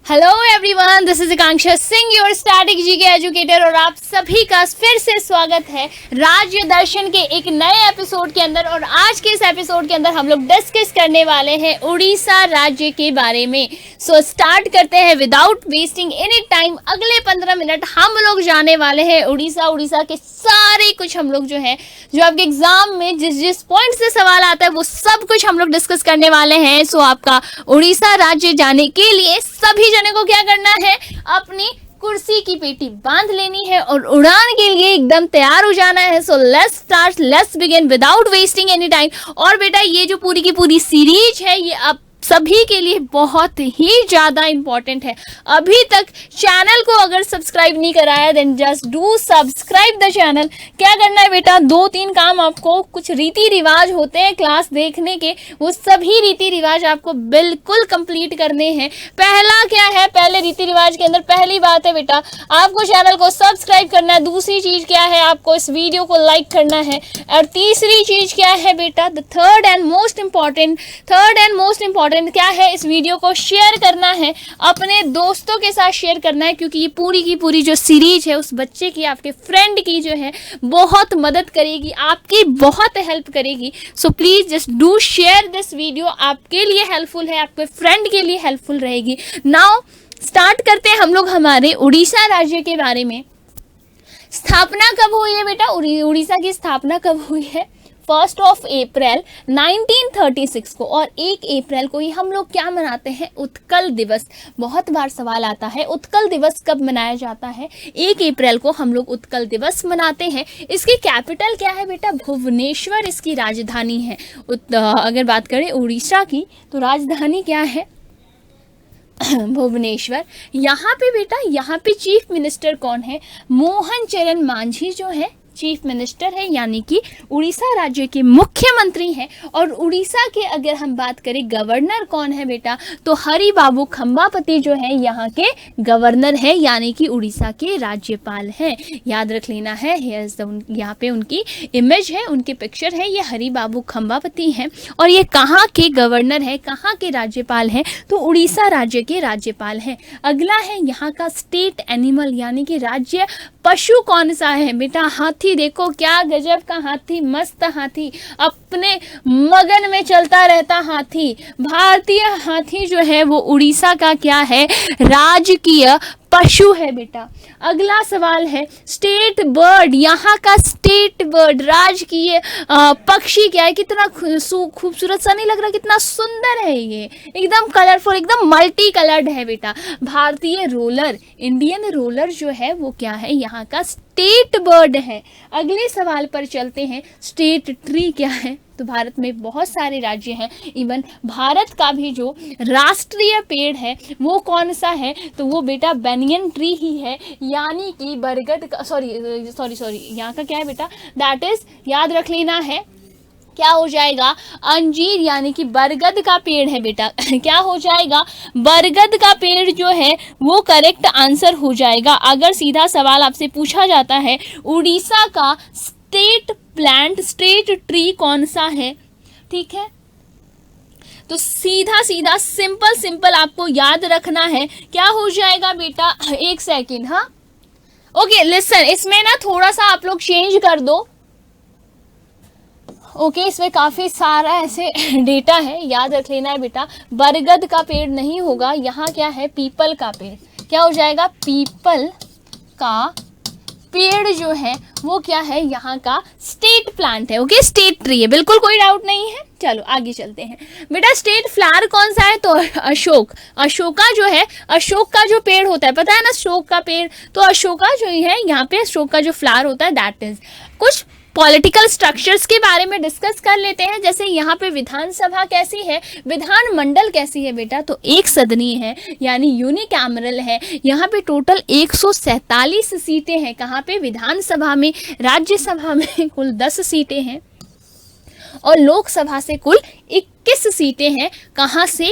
Hello everyone, this is Akanksha Singh, your static GK educator, और आप सभी का फिर से स्वागत है राज्य दर्शन के एक नए एपिसोड के अंदर। और आज के इस एपिसोड के अंदर हम लोग डिस्कस करने वाले हैं उड़ीसा राज्य के बारे में। सो स्टार्ट करते हैं विदाउट वेस्टिंग एनी टाइम। अगले 15 मिनट हम लोग जाने वाले हैं उड़ीसा के सारे कुछ हम लोग जो आपके एग्जाम में जिस पॉइंट से सवाल आता है वो सब कुछ हम लोग डिस्कस करने वाले हैं। सो आपका उड़ीसा राज्य जाने के लिए सभी जने को क्या करना है, अपनी कुर्सी की पेटी बांध लेनी है और उड़ान के लिए एकदम तैयार हो जाना है। So let's start, let's begin without wasting any time. और बेटा ये जो पूरी की पूरी सीरीज है ये आप सभी के लिए बहुत ही ज़्यादा इम्पॉर्टेंट है। अभी तक चैनल को अगर सब्सक्राइब नहीं कराया then just do subscribe the channel. क्या करना है बेटा, 2-3 काम आपको, कुछ रीति रिवाज होते हैं क्लास देखने के, वो सभी रीति रिवाज आपको बिल्कुल कंप्लीट करने हैं। पहला क्या है, पहले रीति रिवाज के अंदर पहली बात है बेटा आपको चैनल को सब्सक्राइब करना है। दूसरी चीज़ क्या है, आपको इस वीडियो को लाइक करना है। और तीसरी चीज़ क्या है बेटा, the third and most important क्या है, इस वीडियो को शेयर करना है, अपने दोस्तों के साथ शेयर करना है, क्योंकि ये पूरी की पूरी जो सीरीज है उस बच्चे की, आपके फ्रेंड की जो है बहुत मदद करेगी, आपकी बहुत हेल्प करेगी। So please just do share this video, आपके लिए हेल्पफुल है, आपके फ्रेंड के लिए हेल्पफुल रहेगी। नाउ स्टार्ट करते हैं हम लोग हमारे उड़ीसा राज्य के बारे में। स्थापना कब हुई है बेटा, उड़ीसा की स्थापना कब हुई है? 1 अप्रैल 1936 को। और 1 अप्रैल को ही हम लोग क्या मनाते हैं, उत्कल दिवस। बहुत बार सवाल आता है उत्कल दिवस कब मनाया जाता है। 1 अप्रैल को हम लोग उत्कल दिवस मनाते हैं। इसकी कैपिटल क्या है बेटा, भुवनेश्वर इसकी राजधानी है। अगर बात करें उड़ीसा की तो राजधानी क्या है, भुवनेश्वर। यहाँ पे बेटा, यहाँ पे चीफ मिनिस्टर कौन है, मोहन चरण मांझी जो है चीफ मिनिस्टर है, यानी कि उड़ीसा राज्य के मुख्यमंत्री हैं। और उड़ीसा के अगर हम बात करें गवर्नर कौन है बेटा, तो हरि बाबू खम्बापति जो है यहाँ के गवर्नर है, यानी कि उड़ीसा के राज्यपाल हैं। याद रख लेना है, यहाँ पे उनकी इमेज है, उनकी पिक्चर है, ये हरि बाबू खम्बापति हैं। और ये कहाँ के गवर्नर है, कहाँ के राज्यपाल हैं, तो उड़ीसा राज्य के राज्यपाल हैं। अगला है यहाँ का स्टेट एनिमल, यानी कि राज्य पशु कौन सा है बेटा, हाथी। देखो क्या गजब का हाथी, मस्त हाथी, अपने मगन में चलता रहता हाथी। भारतीय हाथी जो है वो उड़ीसा का क्या है, राजकीय पशु है बेटा। अगला सवाल है स्टेट बर्ड, यहाँ का स्टेट बर्ड राजकीय पक्षी क्या है, कितना खूबसूरत सा नहीं लग रहा, कितना सुंदर है ये, एकदम कलरफुल, एकदम मल्टी कलर्ड है बेटा। भारतीय रोलर, इंडियन रोलर जो है वो क्या है, यहाँ का स्टेट बर्ड है। अगले सवाल पर चलते हैं, स्टेट ट्री क्या है, तो भारत में बहुत सारे राज्य हैं, इवन भारत का भी जो राष्ट्रीय पेड़ है वो कौन सा है, तो वो बेटा बेनियन ट्री ही है, यानी कि बरगद का, सॉरी यहाँ का क्या है बेटा, दैट इज, याद रख लेना है, क्या हो जाएगा, अंजीर, यानी कि बरगद का पेड़ है बेटा। क्या हो जाएगा, बरगद का पेड़ जो है वो करेक्ट आंसर हो जाएगा। अगर सीधा सवाल आपसे पूछा जाता है उड़ीसा का स्टेट प्लांट, स्टेट ट्री कौन सा है, ठीक है, तो सीधा सिंपल आपको याद रखना है, क्या हो जाएगा बेटा, एक सेकेंड, हाँ ओके लिसन, इसमें ना थोड़ा सा आप लोग चेंज कर दो। ओके इसमें काफ़ी सारा ऐसे डेटा है, याद रख लेना है बेटा। बरगद का पेड़ नहीं होगा, यहाँ क्या है, पीपल का पेड़, क्या हो जाएगा, पीपल का पेड़ जो है वो क्या है, यहाँ का स्टेट प्लांट है। ओके स्टेट ट्री है, बिल्कुल कोई डाउट नहीं है। चलो आगे चलते हैं बेटा। स्टेट फ्लावर कौन सा है, तो अशोक, अशोका जो है, अशोक का जो पेड़ होता है, पता है ना अशोक का पेड़, तो अशोका जो है यहाँ पे अशोक का जो फ्लावर होता है दैट इज। कुछ पॉलिटिकल स्ट्रक्चर्स के बारे में डिस्कस कर लेते हैं, जैसे यहाँ पे विधानसभा कैसी है, विधानमंडल कैसी है बेटा, तो एक सदनीय है, यानी यूनिकैमरल है। यहाँ पे टोटल 147 सीटें हैं, कहाँ पे, विधानसभा में। राज्यसभा में कुल 10 सीटें हैं और लोकसभा से कुल 21 सीटें हैं। कहाँ से,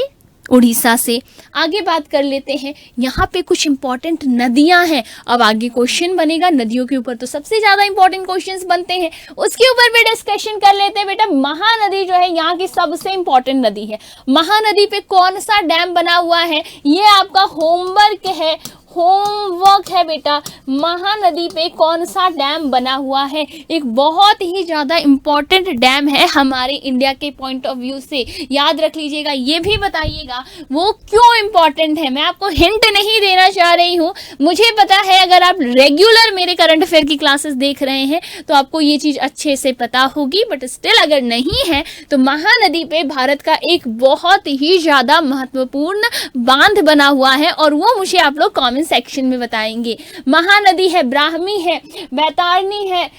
उड़ीसा से। आगे बात कर लेते हैं, यहाँ पे कुछ इंपॉर्टेंट नदियाँ हैं। अब आगे क्वेश्चन बनेगा नदियों के ऊपर, तो सबसे ज़्यादा इंपॉर्टेंट क्वेश्चंस बनते हैं, उसके ऊपर भी डिस्कशन कर लेते हैं। बेटा महानदी जो है यहाँ की सबसे इंपॉर्टेंट नदी है। महानदी पे कौन सा डैम बना हुआ है, ये आपका होमवर्क है, होमवर्क है बेटा। महानदी पे कौन सा डैम बना हुआ है, एक बहुत ही ज़्यादा इम्पॉर्टेंट डैम है हमारे इंडिया के पॉइंट ऑफ व्यू से, याद रख लीजिएगा। ये भी बताइएगा वो क्यों इम्पॉर्टेंट है। मैं आपको हिंट नहीं देना चाह रही हूँ, मुझे पता है अगर आप रेगुलर मेरे करंट अफेयर की क्लासेस देख रहे हैं तो आपको ये चीज़ अच्छे से पता होगी, बट स्टिल अगर नहीं है तो महानदी पे भारत का एक बहुत ही ज़्यादा महत्वपूर्ण बांध बना हुआ है, और वो मुझे आप लोग कॉमेंट सेक्शन में बताएंगे। महानदी है, ब्राह्मी है, बैतारनी है,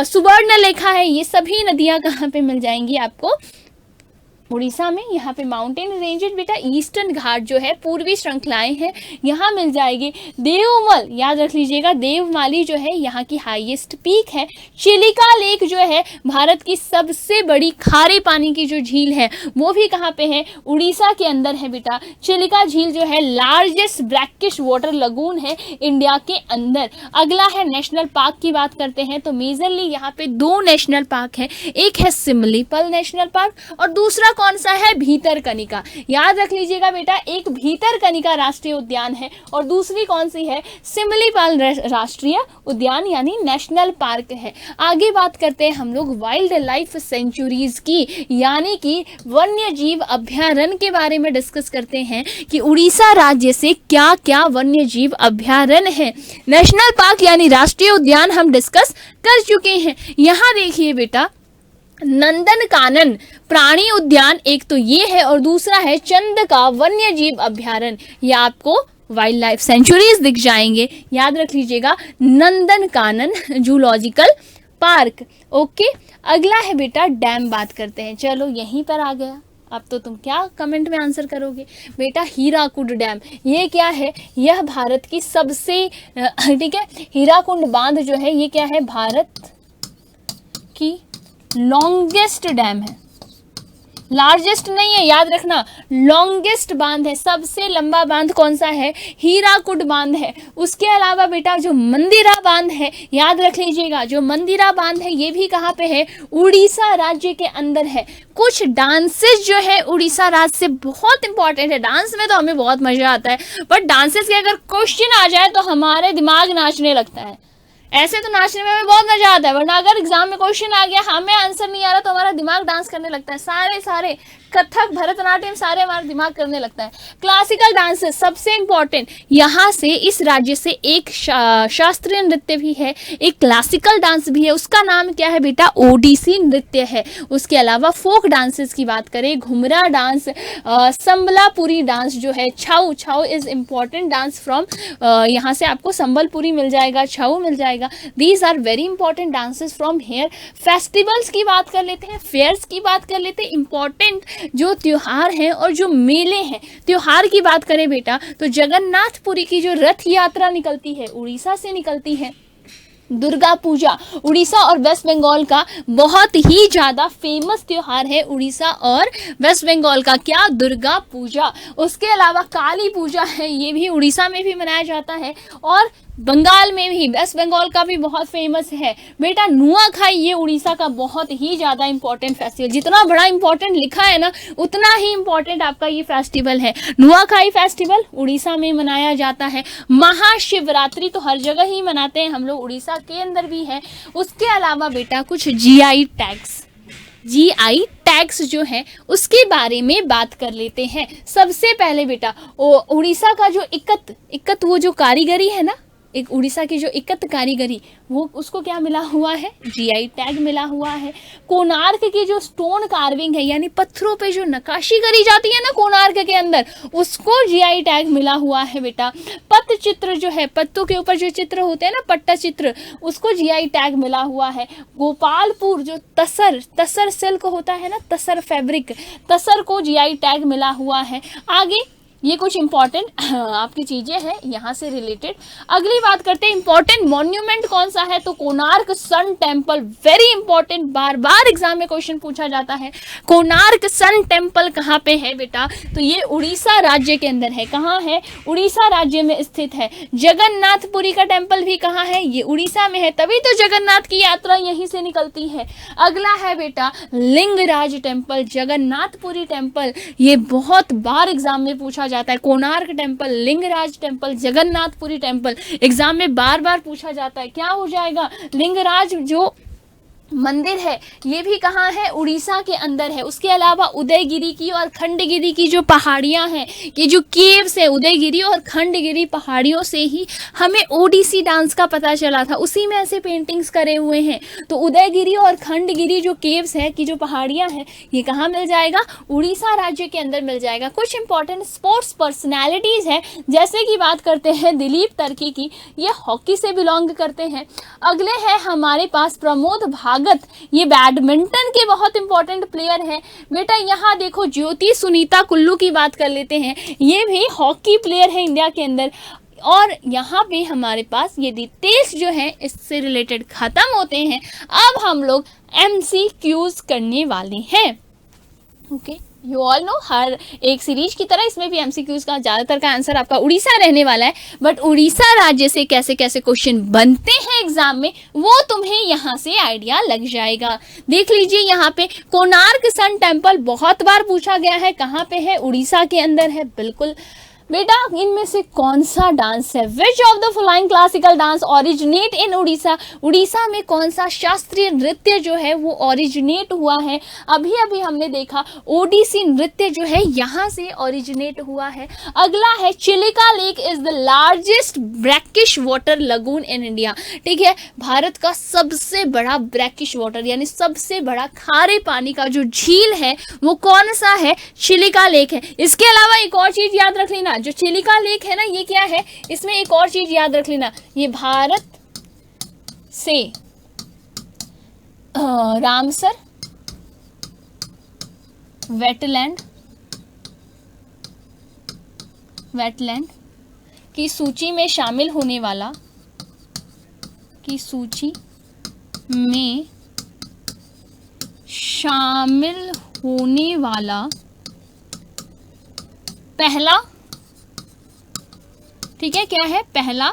सुवर्णरेखा है, ये सभी नदियां कहाँ पे मिल जाएंगी आपको, उड़ीसा में। यहाँ पे माउंटेन रेंजेस बेटा, ईस्टर्न घाट जो है, पूर्वी श्रृंखलाएं हैं, यहाँ मिल जाएगी। देवमल, याद रख लीजिएगा, देवमाली जो है यहाँ की हाईएस्ट पीक है। चिलिका लेक जो है भारत की सबसे बड़ी खारे पानी की जो झील है वो भी कहाँ पे है, उड़ीसा के अंदर है बेटा। चिलिका झील जो है लार्जेस्ट ब्रैकिश वाटर लगून है इंडिया के अंदर। अगला है नेशनल पार्क की बात करते हैं तो मेजरली यहाँ पे 2 नेशनल पार्क है, एक है सिमलीपल नेशनल पार्क और दूसरा कौन सा है, भीतरकनिका। याद रख लीजिएगा बेटा, एक भीतरकनिका राष्ट्रीय उद्यान है और दूसरी कौन सी है, सिमलीपाल राष्ट्रीय उद्यान यानी नेशनल पार्क है। आगे बात करते हैं हम लोग वाइल्ड लाइफ सेंचुरीज की, यानी कि वन्य जीव अभ्यारण्य के बारे में डिस्कस करते हैं कि उड़ीसा राज्य से क्या क्या वन्य जीव अभ्यारण्य है। नेशनल पार्क यानी राष्ट्रीय उद्यान हम डिस्कस कर चुके हैं। यहाँ देखिए बेटा, नंदनकानन प्राणी उद्यान एक तो ये है और दूसरा है चंदका वन्य जीव अभ्यारण्य, ये आपको वाइल्ड लाइफ सेंचुरीज दिख जाएंगे। याद रख लीजिएगा, नंदनकानन जूलॉजिकल पार्क। ओके, अगला है बेटा डैम, बात करते हैं। चलो यहीं पर आ गया, अब तो तुम क्या कमेंट में आंसर करोगे बेटा, हीराकुंड डैम। ये क्या है, यह भारत की सबसे ठीक है, हीराकुंड बांध जो है ये क्या है, भारत की लॉन्गेस्ट डैम है, लार्जेस्ट नहीं है, याद रखना, लॉन्गेस्ट बांध है। सबसे लंबा बांध कौन सा है, हीराकुंड बांध है। उसके अलावा बेटा जो मंदिरा बांध है, याद रख लीजिएगा, जो मंदिरा बांध है ये भी कहाँ पे है, उड़ीसा राज्य के अंदर है। कुछ डांसेस जो है उड़ीसा राज्य से बहुत इंपॉर्टेंट है। डांस में तो हमें बहुत मजा आता है, बट डांसेस के अगर क्वेश्चन आ जाए तो हमारे दिमाग नाचने लगता है। ऐसे तो नाचने में हमें बहुत मजा आता है, वरना अगर एग्जाम में क्वेश्चन आ गया, हमें आंसर नहीं आ रहा, तो हमारा दिमाग डांस करने लगता है। सारे कथक, भरतनाट्यम सारे हमारा दिमाग करने लगता है। क्लासिकल डांसेस सबसे इंपॉर्टेंट, यहाँ से इस राज्य से एक शास्त्रीय नृत्य भी है, एक क्लासिकल डांस भी है, उसका नाम क्या है बेटा, ओडिसी नृत्य है। उसके अलावा फोक डांसेस की बात करें, घुमरा डांस, संबलापुरी डांस जो है, Chhau, Chhau is important dance from, यहाँ से आपको संबलपुरी मिल जाएगा, छाऊ मिल जाएगा। These are very important dances from here. Festivals की बात कर लेते हैं, फेयर्स की बात कर लेते हैं, इंपॉर्टेंट जो त्योहार हैं और जो मेले हैं। त्योहार की बात करें बेटा तो जगन्नाथपुरी की जो रथ यात्रा निकलती है उड़ीसा से निकलती है। दुर्गा पूजा उड़ीसा और वेस्ट बंगाल का बहुत ही ज़्यादा फेमस त्योहार है, उड़ीसा और वेस्ट बंगाल का, क्या, दुर्गा पूजा। उसके अलावा काली पूजा है, ये भी उड़ीसा में भी मनाया जाता है और बंगाल में भी, वेस्ट बंगाल का भी बहुत फेमस है बेटा। नुआखाई ये उड़ीसा का बहुत ही ज़्यादा इंपॉर्टेंट फेस्टिवल, जितना बड़ा इंपॉर्टेंट लिखा है ना उतना ही इंपॉर्टेंट आपका ये फेस्टिवल है। नुआखाई फेस्टिवल उड़ीसा में मनाया जाता है। महाशिवरात्रि तो हर जगह ही मनाते हैं हम लोग, उड़ीसा के अंदर भी है। उसके अलावा बेटा कुछ जीआई टैग्स जो है उसके बारे में बात कर लेते हैं। सबसे पहले बेटा उड़ीसा का जो इकत वो जो कारीगरी है ना, एक उड़ीसा की जो इकत कारीगरी, वो उसको क्या मिला हुआ है, जीआई टैग मिला हुआ है। कोणार्क की जो स्टोन कार्विंग है यानी पत्थरों पे जो नक्काशी करी जाती है ना कोणार्क के अंदर, उसको जीआई टैग मिला हुआ है बेटा। पट्टचित्र जो है, पत्तों के ऊपर जो चित्र होते हैं ना, पट्टचित्र, उसको जीआई टैग मिला हुआ है। गोपालपुर जो तसर सिल्क होता है ना, तसर फैब्रिक, तसर को जीआई टैग मिला हुआ है। आगे ये कुछ इंपॉर्टेंट आपकी चीजें हैं यहाँ से रिलेटेड। अगली बात करते हैं इंपॉर्टेंट मॉन्यूमेंट कौन सा है, तो Konark sun temple, very important, बार बार एग्जाम में क्वेश्चन पूछा जाता है। कोणार्क सन टेम्पल कहाँ पे है बेटा, तो ये उड़ीसा राज्य के अंदर है। कहाँ है, उड़ीसा राज्य में स्थित है। जगन्नाथपुरी का टेम्पल भी कहाँ है, ये उड़ीसा में है, तभी तो जगन्नाथ की यात्रा यहीं से निकलती है। अगला है बेटा लिंगराज टेम्पल, जगन्नाथपुरी टेम्पल, ये बहुत बार एग्जाम में पूछा जाता है। Konark temple, Lingaraj temple, Jagannathpuri temple exam में बार बार पूछा जाता है। क्या हो जाएगा, लिंगराज जो मंदिर है ये भी कहाँ है, उड़ीसा के अंदर है। उसके अलावा उदयगिरी की और खंडगिरी की जो पहाड़ियाँ हैं, ये जो केव्स है, उदयगिरी और खंडगिरी पहाड़ियों से ही हमें ओडिसी डांस का पता चला था, उसी में ऐसे पेंटिंग्स करे हुए हैं। तो उदयगिरी और खंडगिरी जो केव्स है की जो पहाड़ियाँ हैं, ये कहाँ मिल जाएगा, उड़ीसा राज्य के अंदर मिल जाएगा। कुछ इंपॉर्टेंट स्पोर्ट्स पर्सनैलिटीज़ है, जैसे कि बात करते हैं दिलीप तर्की की, ये हॉकी से बिलोंग करते हैं। अगले हैं हमारे पास प्रमोद भागवत, ये बैडमिंटन के बहुत इंपॉर्टेंट प्लेयर हैं। बेटा यहाँ देखो ज्योति सुनीता कुल्लू की बात कर लेते हैं, ये भी हॉकी प्लेयर है इंडिया के अंदर। और यहाँ पे हमारे पास ये डिटेल्स जो है इससे रिलेटेड खत्म होते हैं। अब हम लोग MCQs करने वाले हैं। ओके, यू ऑल नो, हर एक सीरीज की तरह इसमें भी MCQs का ज़्यादातर का आंसर आपका उड़ीसा रहने वाला है। बट उड़ीसा राज्य से कैसे कैसे क्वेश्चन बनते हैं एग्जाम में, वो तुम्हें यहाँ से आइडिया लग जाएगा। देख लीजिए यहाँ पे कोणार्क सन टेम्पल बहुत बार पूछा गया है, कहाँ पे है, उड़ीसा के अंदर है। बिल्कुल बेटा, इनमें से कौन सा डांस है, which of the following classical dance originate in Orissa, Orissa में कौन सा शास्त्रीय नृत्य जो है वो ओरिजिनेट हुआ है। अभी अभी हमने देखा ओडिसी नृत्य जो है यहाँ से ओरिजिनेट हुआ है। अगला है Chilika lake is the largest brackish water lagoon in India. ठीक है, भारत का सबसे बड़ा ब्रैकिश वाटर यानी सबसे बड़ा खारे पानी का जो झील है वो कौन सा है, चिलिका लेक है। इसके अलावा एक और चीज याद रख लेना, जो चिलिका लेक है ना, ये क्या है, इसमें एक और चीज याद रख लेना, ये भारत से रामसर वेटलैंड की सूची में शामिल होने वाला पहला, ठीक है, क्या है, पहला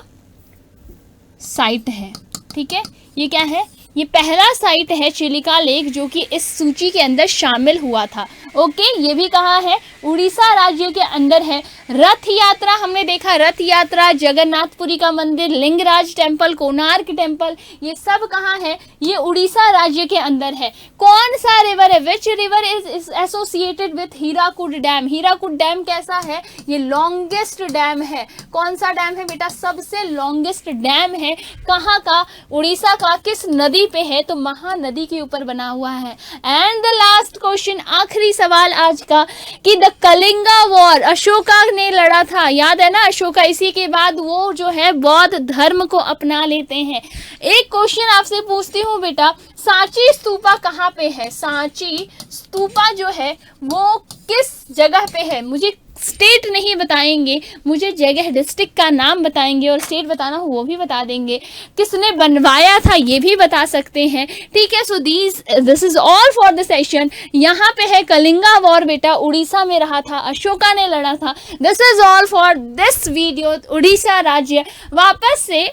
साइट है। ठीक है, ये क्या है, ये पहला साइट है चिलिका लेक जो कि इस सूची के अंदर शामिल हुआ था। ओके, ये भी कहाँ है, उड़ीसा राज्य के अंदर है। रथ यात्रा हमने देखा, रथ यात्रा, जगन्नाथपुरी का मंदिर, लिंगराज टेम्पल, कोणार्क टेम्पल, ये सब कहाँ है, ये उड़ीसा राज्य के अंदर है। कौन सा रिवर है, which river is associated with Hirakud dam, Hirakud dam कैसा है, ये लॉन्गेस्ट डैम है। कौन सा डैम है बेटा, सबसे लॉन्गेस्ट डैम है। कहाँ का, उड़ीसा का, किस नदी पे है, तो महानदी के ऊपर बना हुआ है। एंड द लास्ट क्वेश्चन, आखिरी सवाल आज का, कि द कलिंगा वॉर अशोका ने लड़ा था, याद है ना अशोका, इसी के बाद वो जो है बौद्ध धर्म को अपना लेते हैं। एक क्वेश्चन आपसे पूछती हूँ बेटा, सांची स्तूपा कहाँ पे है, सांची स्तूपा जो है वो किस जगह पे है, मुझे स्टेट नहीं बताएंगे, मुझे जगह डिस्ट्रिक्ट का नाम बताएंगे, और स्टेट बताना हो वो भी बता देंगे, किसने बनवाया था ये भी बता सकते हैं। ठीक है, so this is all for the session. यहाँ पे है कलिंगा वॉर बेटा, उड़ीसा में रहा था, अशोका ने लड़ा था। This is all for this video. Orissa राज्य वापस से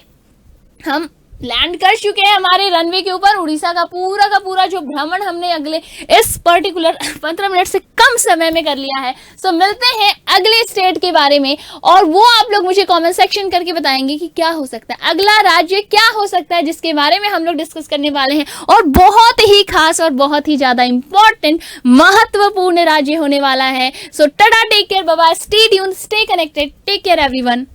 हम लैंड कर चुके हैं हमारे रनवे के ऊपर। उड़ीसा का पूरा जो भ्रमण हमने अगले इस पर्टिकुलर 15 मिनट से कम समय में कर लिया है। सो मिलते हैं अगले स्टेट के बारे में, और वो आप लोग मुझे कमेंट सेक्शन करके बताएंगे कि क्या हो सकता है, अगला राज्य क्या हो सकता है जिसके बारे में हम लोग डिस्कस करने वाले हैं, और बहुत ही खास और बहुत ही ज्यादा इंपॉर्टेंट महत्वपूर्ण राज्य होने वाला है। So tata, take care, bye bye, stay tuned, stay connected, take care everyone.